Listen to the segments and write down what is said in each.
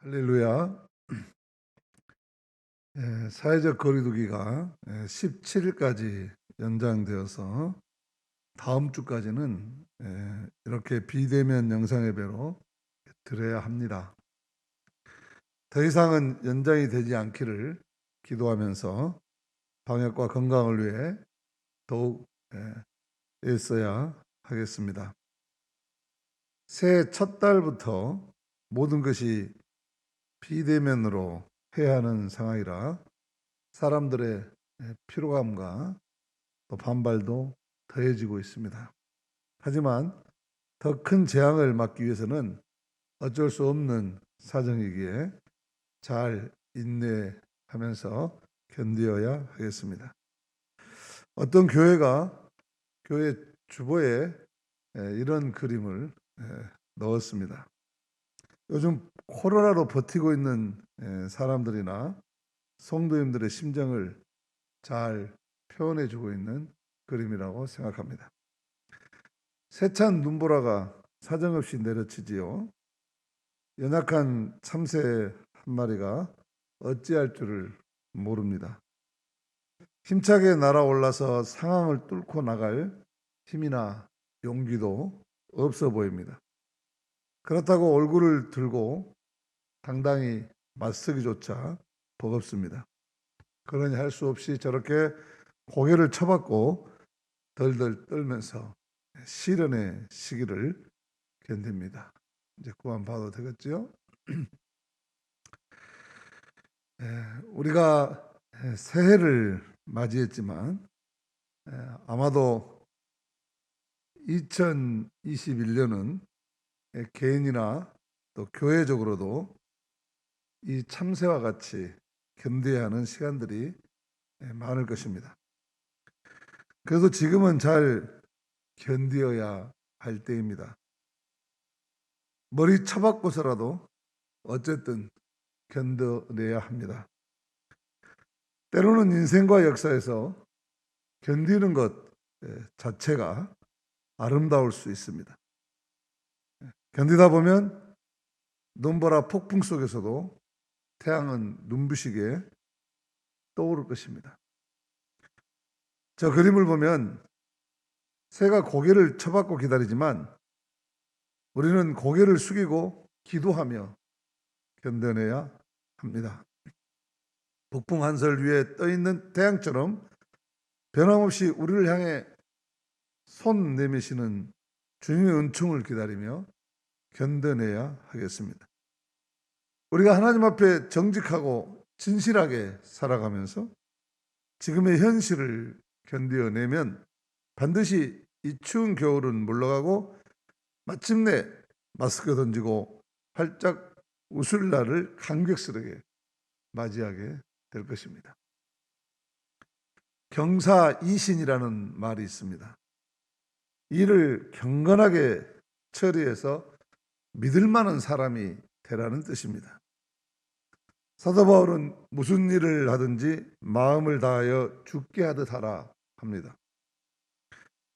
할렐루야. 사회적 거리두기가 17일까지 연장되어서 다음 주까지는 이렇게 비대면 영상예배로 드려야 합니다. 더 이상은 연장이 되지 않기를 기도하면서 방역과 건강을 위해 더욱 애써야 하겠습니다. 새해 첫 달부터 모든 것이 비대면으로 해야 하는 상황이라 사람들의 피로감과 또 반발도 더해지고 있습니다. 하지만 더 큰 재앙을 막기 위해서는 어쩔 수 없는 사정이기에 잘 인내하면서 견뎌야 하겠습니다. 어떤 교회가 교회 주보에 이런 그림을 넣었습니다. 요즘 코로나로 버티고 있는 사람들이나 성도님들의 심정을 잘 표현해주고 있는 그림이라고 생각합니다. 세찬 눈보라가 사정없이 내려치지요. 연약한 참새 한 마리가 어찌할 줄을 모릅니다. 힘차게 날아올라서 상황을 뚫고 나갈 힘이나 용기도 없어 보입니다. 그렇다고 얼굴을 들고 당당히 맞서기조차 버겁습니다. 그러니 할 수 없이 저렇게 고개를 쳐박고 덜덜 떨면서 시련의 시기를 견딥니다. 이제 그만 봐도 되겠죠? 우리가 새해를 맞이했지만 아마도 2021년은 개인이나 또 교회적으로도 이 참새와 같이 견뎌야 하는 시간들이 많을 것입니다. 그래서 지금은 잘 견디어야 할 때입니다. 머리 쳐박고서라도 어쨌든 견뎌내야 합니다. 때로는 인생과 역사에서 견디는 것 자체가 아름다울 수 있습니다. 견디다 보면 눈보라 폭풍 속에서도 태양은 눈부시게 떠오를 것입니다. 저 그림을 보면 새가 고개를 쳐박고 기다리지만 우리는 고개를 숙이고 기도하며 견뎌내야 합니다. 북풍 한설 위에 떠있는 태양처럼 변함없이 우리를 향해 손 내미시는 주님의 은총을 기다리며 견뎌내야 하겠습니다. 우리가 하나님 앞에 정직하고 진실하게 살아가면서 지금의 현실을 견뎌내면 반드시 이 추운 겨울은 물러가고 마침내 마스크 던지고 활짝 웃을 날을 감격스럽게 맞이하게 될 것입니다. 경사이신이라는 말이 있습니다. 일을 경건하게 처리해서 믿을 만한 사람이 되라는 뜻입니다. 사도 바울은 무슨 일을 하든지 마음을 다하여 죽게 하듯 하라 합니다.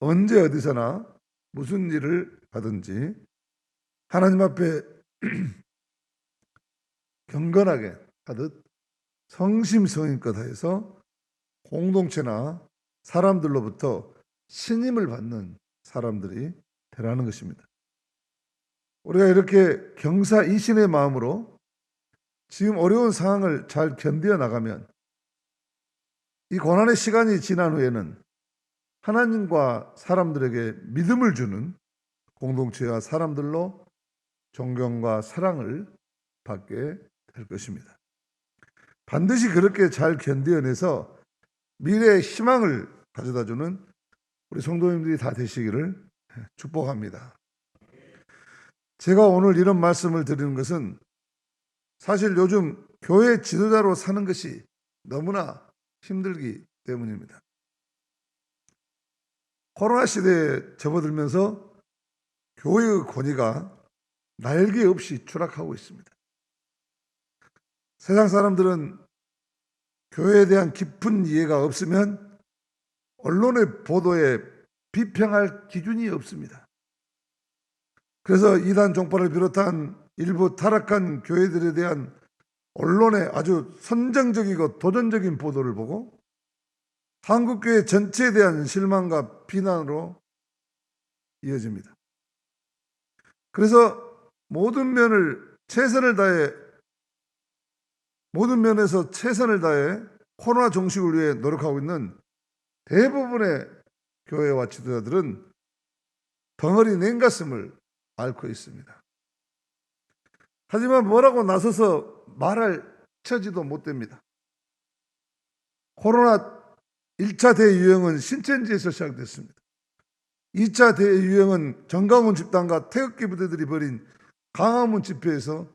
언제 어디서나 무슨 일을 하든지 하나님 앞에 경건하게 하듯 성심성의껏 해서 공동체나 사람들로부터 신임을 받는 사람들이 되라는 것입니다. 우리가 이렇게 경사이신의 마음으로 지금 어려운 상황을 잘 견뎌 나가면 이 고난의 시간이 지난 후에는 하나님과 사람들에게 믿음을 주는 공동체와 사람들로 존경과 사랑을 받게 될 것입니다. 반드시 그렇게 잘 견뎌내서 미래의 희망을 가져다주는 우리 성도님들이 다 되시기를 축복합니다. 제가 오늘 이런 말씀을 드리는 것은 사실 요즘 교회 지도자로 사는 것이 너무나 힘들기 때문입니다. 코로나 시대에 접어들면서 교회의 권위가 날개 없이 추락하고 있습니다. 세상 사람들은 교회에 대한 깊은 이해가 없으면 언론의 보도에 비평할 기준이 없습니다. 그래서 이단 종파를 비롯한 일부 타락한 교회들에 대한 언론의 아주 선정적이고 도전적인 보도를 보고 한국교회 전체에 대한 실망과 비난으로 이어집니다. 그래서 모든 면에서 최선을 다해 코로나 종식을 위해 노력하고 있는 대부분의 교회와 지도자들은 덩어리 냉가슴을 앓고 있습니다. 하지만 뭐라고 나서서 말할 처지도 못 됩니다. 코로나 1차 대유행은 신천지에서 시작됐습니다. 2차 대유행은 정강훈 집단과 태극기 부대들이 벌인 광화문 집회에서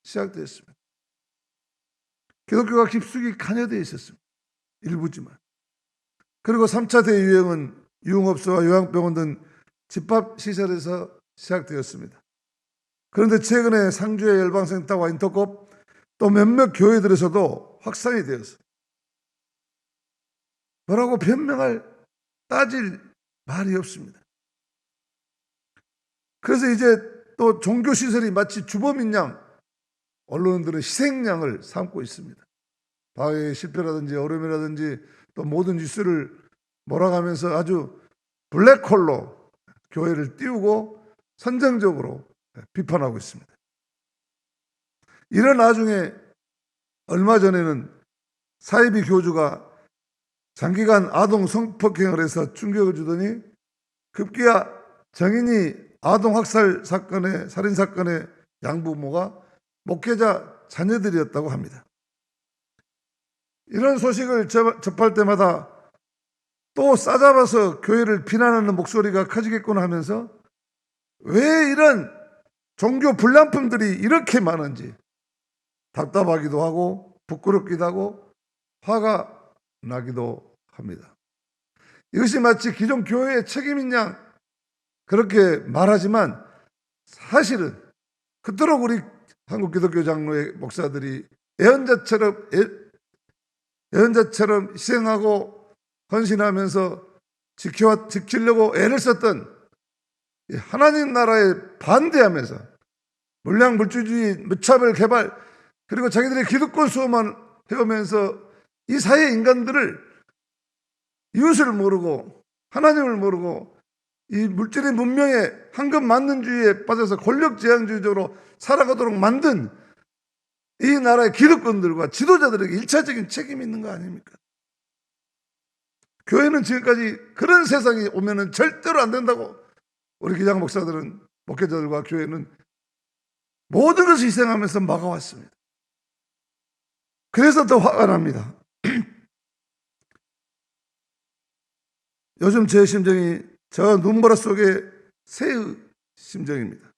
시작됐습니다. 기독교가 깊숙이 관여되어 있었습니다. 일부지만. 그리고 3차 대유행은 유흥업소와 요양병원 등 집합시설에서 시작되었습니다. 그런데 최근에 상주의 열방센터와 인터콥 또 몇몇 교회들에서도 확산이 되어서 뭐라고 변명할 따질 말이 없습니다. 그래서 이제 또 종교시설이 마치 주범인 양 언론들은 희생양을 삼고 있습니다. 방역의 실패라든지 어려움이라든지 또 모든 뉴스를 몰아가면서 아주 블랙홀로 교회를 띄우고 선정적으로 비판하고 있습니다. 이런 와중에 얼마 전에는 사이비 교주가 장기간 아동 성폭행을 해서 충격을 주더니 급기야 정인이 아동 학살 사건의 살인 사건의 양부모가 목회자 자녀들이었다고 합니다. 이런 소식을 접할 때마다 또 싸잡아서 교회를 비난하는 목소리가 커지겠구나 하면서 왜 이런 종교 불량품들이 이렇게 많은지 답답하기도 하고 부끄럽기도 하고 화가 나기도 합니다. 이것이 마치 기존 교회의 책임인 양 그렇게 말하지만 사실은 그토록 우리 한국 기독교 장로의 목사들이 예언자처럼 희생하고 헌신하면서 지키려고 애를 썼던 하나님 나라에 반대하면서 물량 물질주의, 무차별 개발 그리고 자기들의 기득권 수호만 해오면서 이 사회 인간들을 이웃을 모르고 하나님을 모르고 이 물질의 문명에 황금 만능주의에 빠져서 권력지향주의적으로 살아가도록 만든 이 나라의 기득권들과 지도자들에게 일차적인 책임이 있는 거 아닙니까? 교회는 지금까지 그런 세상이 오면은 절대로 안 된다고 우리 기장 목사들은 목회자들과 교회는 모든 것을 희생하면서 막아왔습니다. 그래서 더 화가 납니다. 요즘 제 심정이 저 눈보라 속의 새의 심정입니다.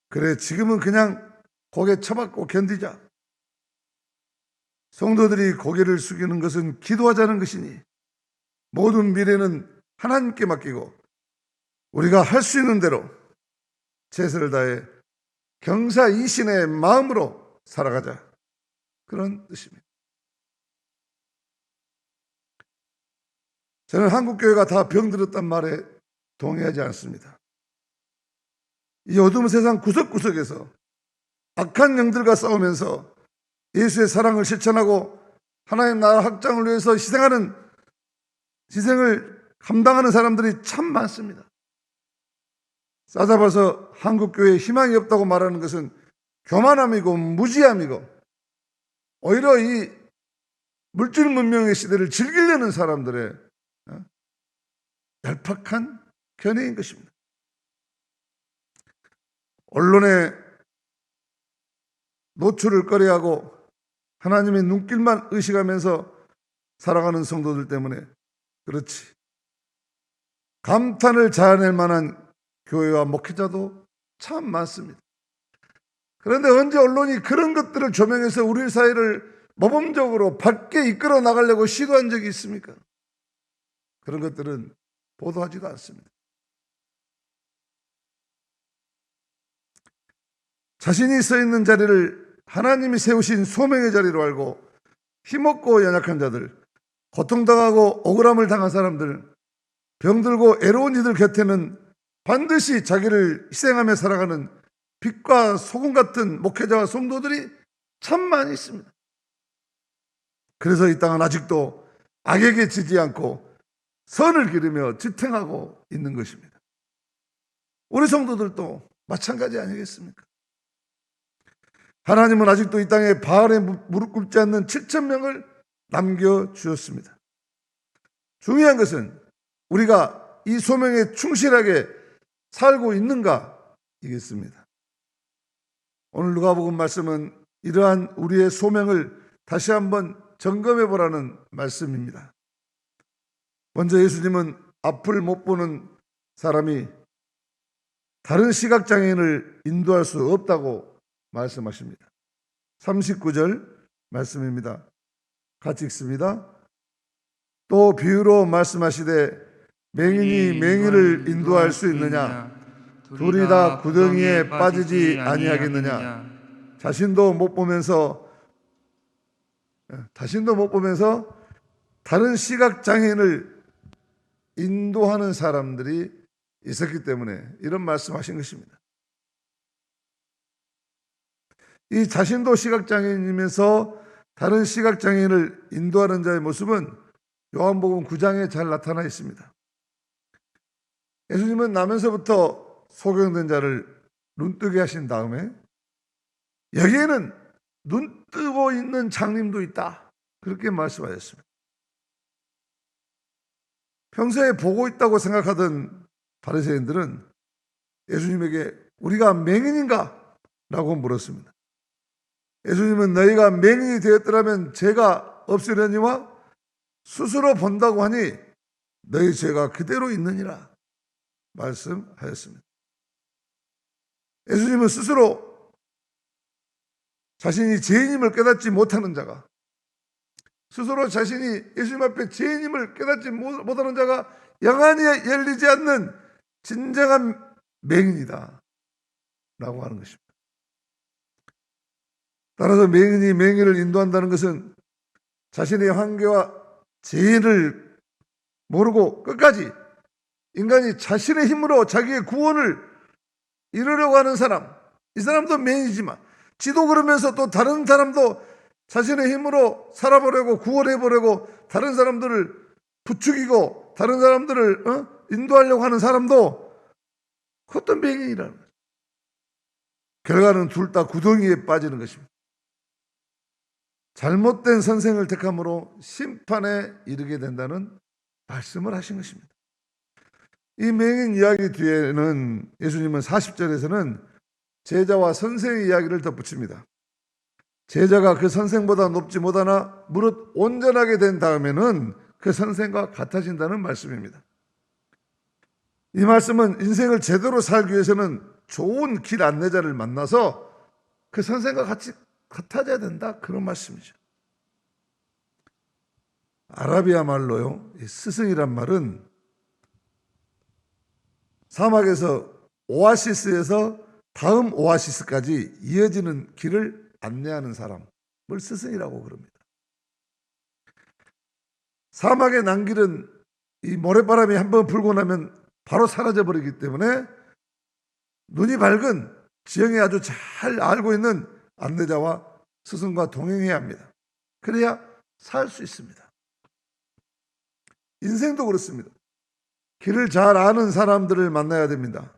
그래 지금은 그냥 고개 쳐박고 견디자. 성도들이 고개를 숙이는 것은 기도하자는 것이니 모든 미래는 하나님께 맡기고 우리가 할 수 있는 대로 최선을 다해 경사이신의 마음으로 살아가자. 그런 뜻입니다. 저는 한국교회가 다 병들었단 말에 동의하지 않습니다. 이 어두운 세상 구석구석에서 악한 영들과 싸우면서 예수의 사랑을 실천하고 하나님 나라 확장을 위해서 희생을 감당하는 사람들이 참 많습니다. 싸잡아서 한국교회에 희망이 없다고 말하는 것은 교만함이고 무지함이고 오히려 이 물질 문명의 시대를 즐기려는 사람들의 얄팍한 견해인 것입니다. 언론에 노출을 꺼려하고 하나님의 눈길만 의식하면서 살아가는 성도들 때문에 그렇지. 감탄을 자아낼 만한 교회와 목회자도 참 많습니다. 그런데 언제 언론이 그런 것들을 조명해서 우리 사회를 모범적으로 밝게 이끌어 나가려고 시도한 적이 있습니까? 그런 것들은 보도하지도 않습니다. 자신이 서 있는 자리를 하나님이 세우신 소명의 자리로 알고 힘없고 연약한 자들, 고통당하고 억울함을 당한 사람들, 병들고 애로운 이들 곁에는 반드시 자기를 희생하며 살아가는 빛과 소금 같은 목회자와 성도들이 참 많이 있습니다. 그래서 이 땅은 아직도 악에게 지지 않고 선을 기르며 지탱하고 있는 것입니다. 우리 성도들도 마찬가지 아니겠습니까? 하나님은 아직도 이 땅에 바알에 무릎 꿇지 않는 7,000명을 남겨주셨습니다. 중요한 것은 우리가 이 소명에 충실하게 살고 있는가이겠습니다. 오늘 누가복음 말씀은 이러한 우리의 소명을 다시 한번 점검해 보라는 말씀입니다. 먼저 예수님은 앞을 못 보는 사람이 다른 시각장애인을 인도할 수 없다고 말씀하십니다. 39절 말씀입니다. 같이 읽습니다. 또 비유로 말씀하시되 맹인이 맹인을 인도할 수 있느냐? 둘이 다 구덩이에 빠지지 아니하겠느냐? 자신도 못 보면서 다른 시각장애인을 인도하는 사람들이 있었기 때문에 이런 말씀하신 것입니다. 이 자신도 시각장애인이면서 다른 시각장애인을 인도하는 자의 모습은 요한복음 9장에 잘 나타나 있습니다. 예수님은 나면서부터 소경된 자를 눈뜨게 하신 다음에 여기에는 눈 뜨고 있는 장님도 있다, 그렇게 말씀하셨습니다. 평소에 보고 있다고 생각하던 바리새인들은 예수님에게 우리가 맹인인가? 라고 물었습니다. 예수님은 너희가 맹인이 되었더라면 죄가 없으려니와 스스로 본다고 하니 너희 죄가 그대로 있느니라 말씀하였습니다. 예수님은 스스로 자신이 죄인임을 깨닫지 못하는 자가, 스스로 자신이 예수님 앞에 죄인임을 깨닫지 못하는 자가 영안이 열리지 않는 진정한 맹인이다 라고 하는 것입니다. 따라서 맹인이 맹인을 인도한다는 것은 자신의 한계와 죄를 모르고 끝까지 인간이 자신의 힘으로 자기의 구원을 이루려고 하는 사람, 이 사람도 맹인이지만 지도 그러면서 또 다른 사람도 자신의 힘으로 살아보려고 구원해보려고 다른 사람들을 부추기고 다른 사람들을 인도하려고 하는 사람도 그것도 맹인이라는 거죠. 결과는 둘 다 구덩이에 빠지는 것입니다. 잘못된 선생을 택함으로 심판에 이르게 된다는 말씀을 하신 것입니다. 이 맹인 이야기 뒤에는 예수님은 40절에서는 제자와 선생의 이야기를 덧붙입니다. 제자가 그 선생보다 높지 못하나 무릇 온전하게 된 다음에는 그 선생과 같아진다는 말씀입니다. 이 말씀은 인생을 제대로 살기 위해서는 좋은 길 안내자를 만나서 그 선생과 같이 같아져야 된다, 그런 말씀이죠. 아라비아 말로요, 스승이란 말은 사막에서 오아시스에서 다음 오아시스까지 이어지는 길을 안내하는 사람을 스승이라고 그럽니다. 사막의 난길은 이 모래바람이 한번 불고 나면 바로 사라져버리기 때문에 눈이 밝은 지형에 아주 잘 알고 있는 안내자와 스승과 동행해야 합니다. 그래야 살 수 있습니다. 인생도 그렇습니다. 길을 잘 아는 사람들을 만나야 됩니다.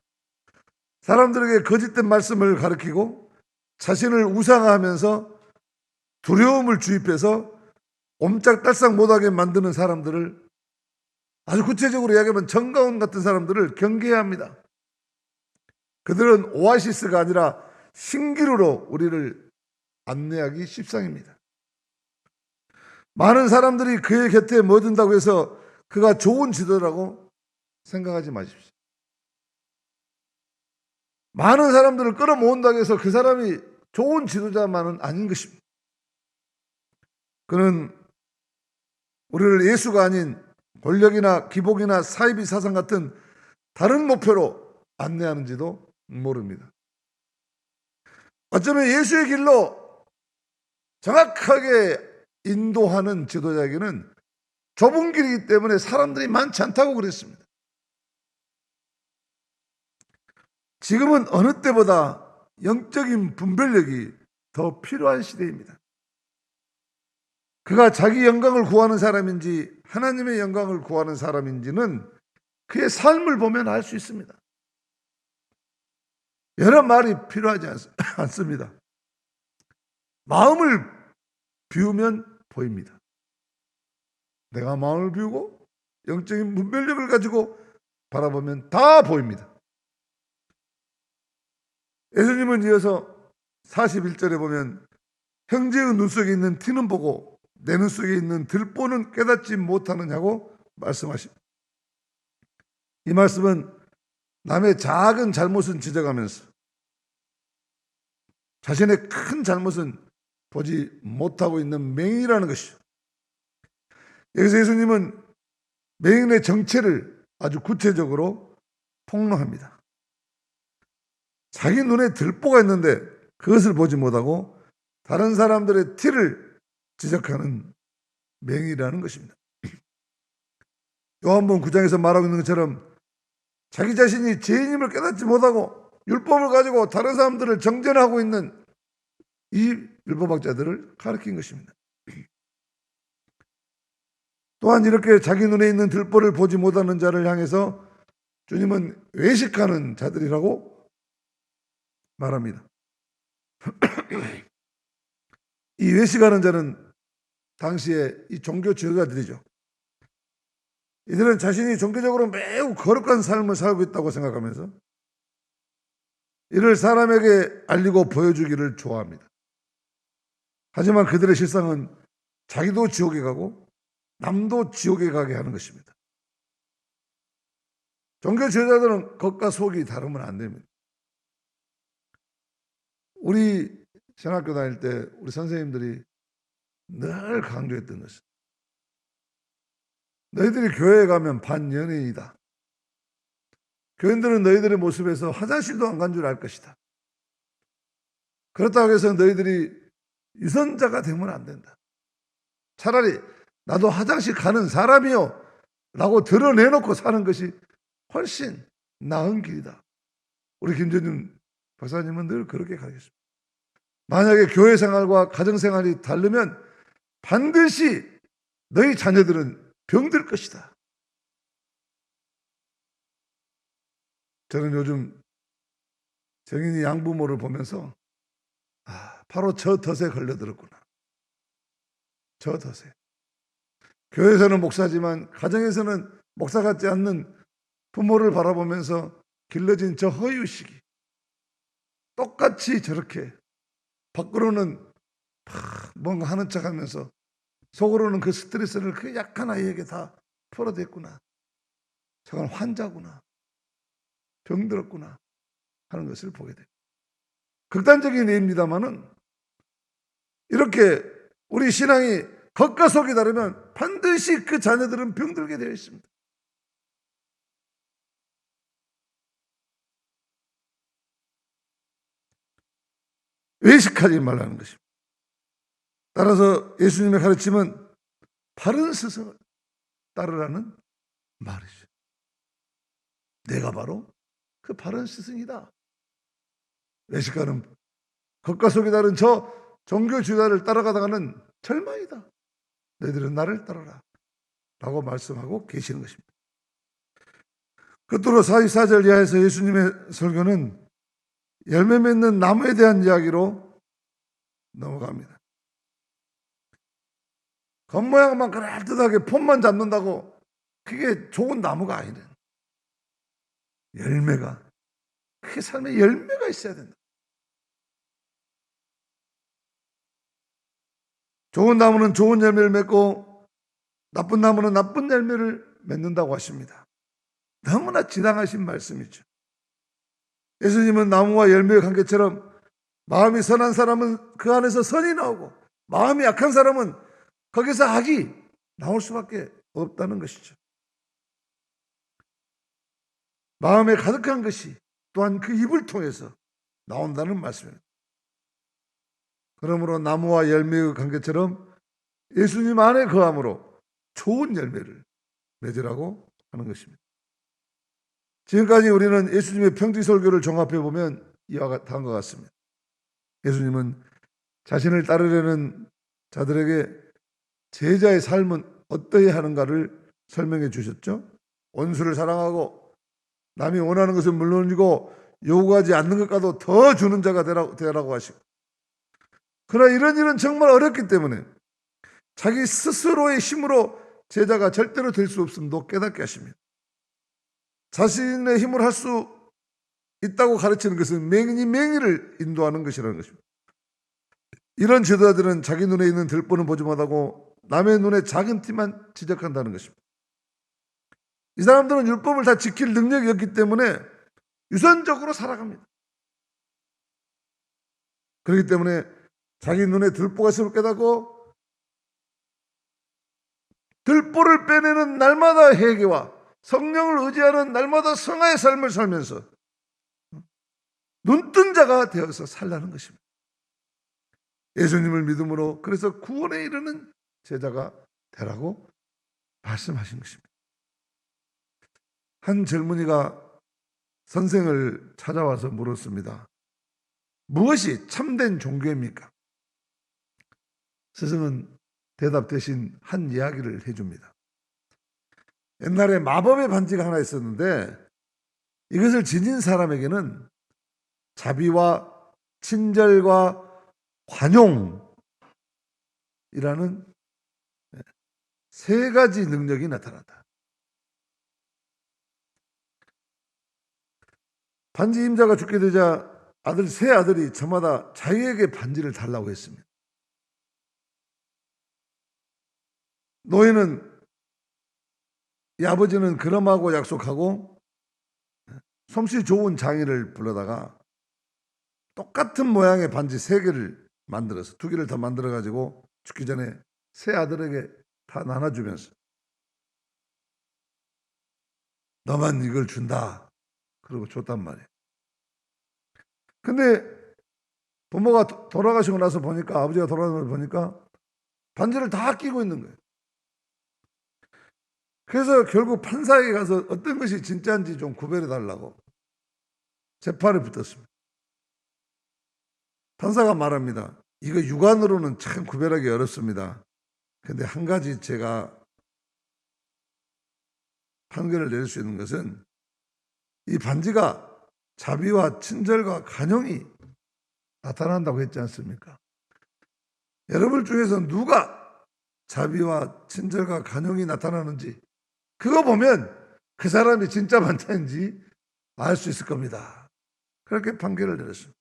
사람들에게 거짓된 말씀을 가르치고 자신을 우상화하면서 두려움을 주입해서 옴짝달싹 못하게 만드는 사람들을, 아주 구체적으로 이야기하면 정가운 같은 사람들을 경계해야 합니다. 그들은 오아시스가 아니라 신기루로 우리를 안내하기 십상입니다. 많은 사람들이 그의 곁에 모여든다고 해서 그가 좋은 지도라고 생각하지 마십시오. 많은 사람들을 끌어모은다고 해서 그 사람이 좋은 지도자만은 아닌 것입니다. 그는 우리를 예수가 아닌 권력이나 기복이나 사이비 사상 같은 다른 목표로 안내하는지도 모릅니다. 어쩌면 예수의 길로 정확하게 인도하는 지도자에게는 좁은 길이기 때문에 사람들이 많지 않다고 그랬습니다. 지금은 어느 때보다 영적인 분별력이 더 필요한 시대입니다. 그가 자기 영광을 구하는 사람인지 하나님의 영광을 구하는 사람인지는 그의 삶을 보면 알 수 있습니다. 여러 말이 필요하지 않습니다. 마음을 비우면 보입니다. 내가 마음을 비우고 영적인 분별력을 가지고 바라보면 다 보입니다. 예수님은 이어서 41절에 보면 형제의 눈 속에 있는 티는 보고 내 눈 속에 있는 들보는 깨닫지 못하느냐고 말씀하십니다. 이 말씀은 남의 작은 잘못은 지적하면서 자신의 큰 잘못은 보지 못하고 있는 맹인이라는 것이죠. 여기서 예수님은 맹인의 정체를 아주 구체적으로 폭로합니다. 자기 눈에 들보가 있는데 그것을 보지 못하고 다른 사람들의 티를 지적하는 맹인이라는 것입니다. 요한복음 9장에서 말하고 있는 것처럼 자기 자신이 죄인임을 깨닫지 못하고 율법을 가지고 다른 사람들을 정죄하고 있는 이 율법학자들을 가리킨 것입니다. 또한 이렇게 자기 눈에 있는 들보를 보지 못하는 자를 향해서 주님은 외식하는 자들이라고 말합니다. 이 외식하는 자는 당시에 이 종교 지도자들이죠. 이들은 자신이 종교적으로 매우 거룩한 삶을 살고 있다고 생각하면서 이를 사람에게 알리고 보여주기를 좋아합니다. 하지만 그들의 실상은 자기도 지옥에 가고 남도 지옥에 가게 하는 것입니다. 종교 지도자들은 겉과 속이 다르면 안 됩니다. 우리 신학교 다닐 때 우리 선생님들이 늘 강조했던 것은 너희들이 교회에 가면 반연예인이다. 교인들은 너희들의 모습에서 화장실도 안 간 줄 알 것이다. 그렇다고 해서 너희들이 유선자가 되면 안 된다. 차라리 나도 화장실 가는 사람이요 라고 드러내놓고 사는 것이 훨씬 나은 길이다. 우리 김전윤 박사님은 늘 그렇게 가르쳤습니다. 만약에 교회 생활과 가정 생활이 다르면 반드시 너희 자녀들은 병들 것이다. 저는 요즘 정인이 양부모를 보면서 바로 저 덫에 걸려들었구나. 저 덫에. 교회에서는 목사지만 가정에서는 목사 같지 않는 부모를 바라보면서 길러진 저 허위의식이 똑같이 저렇게 밖으로는 뭔가 하는 척하면서 속으로는 그 스트레스를 그 약한 아이에게 다 풀어댔구나. 저건 환자구나. 병들었구나 하는 것을 보게 됩니다. 극단적인 예입니다만은 이렇게 우리 신앙이 겉과 속이 다르면 반드시 그 자녀들은 병들게 되어 있습니다. 외식하지 말라는 것입니다. 따라서 예수님의 가르침은 바른 스승을 따르라는 말이죠. 내가 바로 그 바른 스승이다. 외식하는 겉과 속이 다른 저 종교 지도자를 따라가다가는 절망이다. 너희들은 나를 따라라 라고 말씀하고 계시는 것입니다. 끝으로 44절 이하에서 예수님의 설교는 열매 맺는 나무에 대한 이야기로 넘어갑니다. 겉모양만 그럴듯하게 폼만 잡는다고 그게 좋은 나무가 아니래. 열매가, 그게 삶에 열매가 있어야 된다. 좋은 나무는 좋은 열매를 맺고 나쁜 나무는 나쁜 열매를 맺는다고 하십니다. 너무나 지당하신 말씀이죠. 예수님은 나무와 열매의 관계처럼 마음이 선한 사람은 그 안에서 선이 나오고 마음이 약한 사람은 거기서 악이 나올 수밖에 없다는 것이죠. 마음에 가득한 것이 또한 그 입을 통해서 나온다는 말씀입니다. 그러므로 나무와 열매의 관계처럼 예수님 안에 거함으로 좋은 열매를 맺으라고 하는 것입니다. 지금까지 우리는 예수님의 평지 설교를 종합해 보면 이와 다음과 같습니다. 예수님은 자신을 따르려는 자들에게 제자의 삶은 어떠해야 하는가를 설명해 주셨죠. 원수를 사랑하고 남이 원하는 것을 물론이고 요구하지 않는 것과도 더 주는 자가 되라고 하시고, 그러나 이런 일은 정말 어렵기 때문에 자기 스스로의 힘으로 제자가 절대로 될 수 없음도 깨닫게 하십니다. 자신의 힘으로 할 수 있다고 가르치는 것은 맹의를 인도하는 것이라는 것입니다. 이런 지도자들은 자기 눈에 있는 들보는 보지 못하고 남의 눈에 작은 티만 지적한다는 것입니다. 이 사람들은 율법을 다 지킬 능력이 없기 때문에 유선적으로 살아갑니다. 그렇기 때문에 자기 눈에 들보가 있음을 깨닫고 들보를 빼내는 날마다 회개와 성령을 의지하는 날마다 성화의 삶을 살면서 눈뜬 자가 되어서 살라는 것입니다. 예수님을 믿음으로 그래서 구원에 이르는 제자가 되라고 말씀하신 것입니다. 한 젊은이가 선생을 찾아와서 물었습니다. 무엇이 참된 종교입니까? 스승은 대답 대신 한 이야기를 해줍니다. 옛날에 마법의 반지가 하나 있었는데 이것을 지닌 사람에게는 자비와 친절과 관용이라는 세 가지 능력이 나타난다. 반지 임자가 죽게 되자 세 아들이 저마다 자기에게 반지를 달라고 했습니다. 노예는 이 아버지는 그럼하고 약속하고 솜씨 좋은 장인을 불러다가 똑같은 모양의 반지 3개를 만들어서 2개를 더 만들어 가지고 죽기 전에 세 아들에게 다 나눠주면서 너만 이걸 준다 그러고 줬단 말이에요. 근데 부모가 돌아가시고 나서 보니까, 아버지가 돌아가시고 보니까 반지를 다 끼고 있는 거예요. 그래서 결국 판사에게 가서 어떤 것이 진짜인지 좀 구별해 달라고 재판에 붙었습니다. 판사가 말합니다. 이거 육안으로는 참 구별하기 어렵습니다. 근데 한 가지 제가 판결을 내릴 수 있는 것은 이 반지가 자비와 친절과 간용이 나타난다고 했지 않습니까? 여러분 중에서 누가 자비와 친절과 간용이 나타나는지 그거 보면 그 사람이 진짜 반찬인지 알 수 있을 겁니다. 그렇게 판결을 내렸습니다.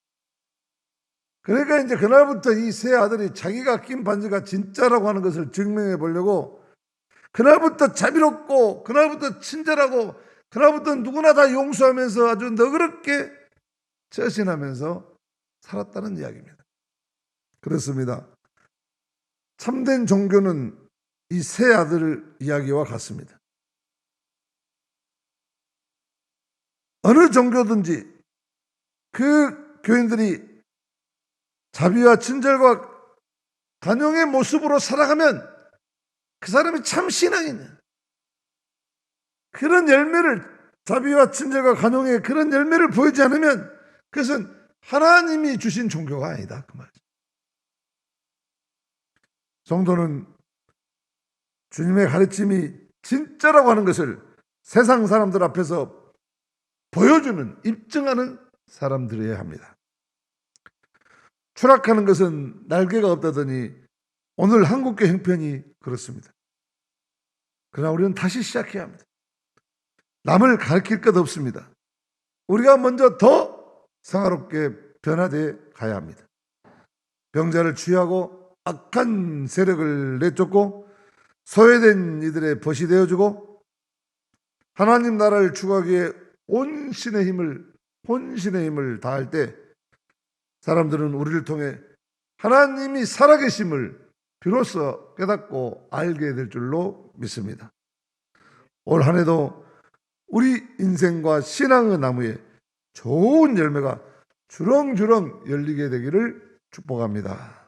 그러니까 이제 그날부터 이 세 아들이 자기가 낀 반지가 진짜라고 하는 것을 증명해 보려고 그날부터 자비롭고 그날부터 친절하고 그날부터 누구나 다 용서하면서 아주 너그럽게 처신하면서 살았다는 이야기입니다. 그렇습니다. 참된 종교는 이 세 아들 이야기와 같습니다. 어느 종교든지 그 교인들이 자비와 친절과 간용의 모습으로 살아가면 그 사람이 참 신앙이냐. 그런 열매를, 자비와 친절과 간용의 그런 열매를 보이지 않으면 그것은 하나님이 주신 종교가 아니다 그 말이죠. 성도는 주님의 가르침이 진짜라고 하는 것을 세상 사람들 앞에서 보여주는, 입증하는 사람들이어야 합니다. 추락하는 것은 날개가 없다더니 오늘 한국교 형편이 그렇습니다. 그러나 우리는 다시 시작해야 합니다. 남을 가르칠 것 없습니다. 우리가 먼저 더 성화롭게 변화되어 가야 합니다. 병자를 치유하고 악한 세력을 내쫓고 소외된 이들의 벗이 되어주고 하나님 나라를 추구하기 위해 혼신의 힘을 다할 때 사람들은 우리를 통해 하나님이 살아계심을 비로소 깨닫고 알게 될 줄로 믿습니다. 올 한 해도 우리 인생과 신앙의 나무에 좋은 열매가 주렁주렁 열리게 되기를 축복합니다.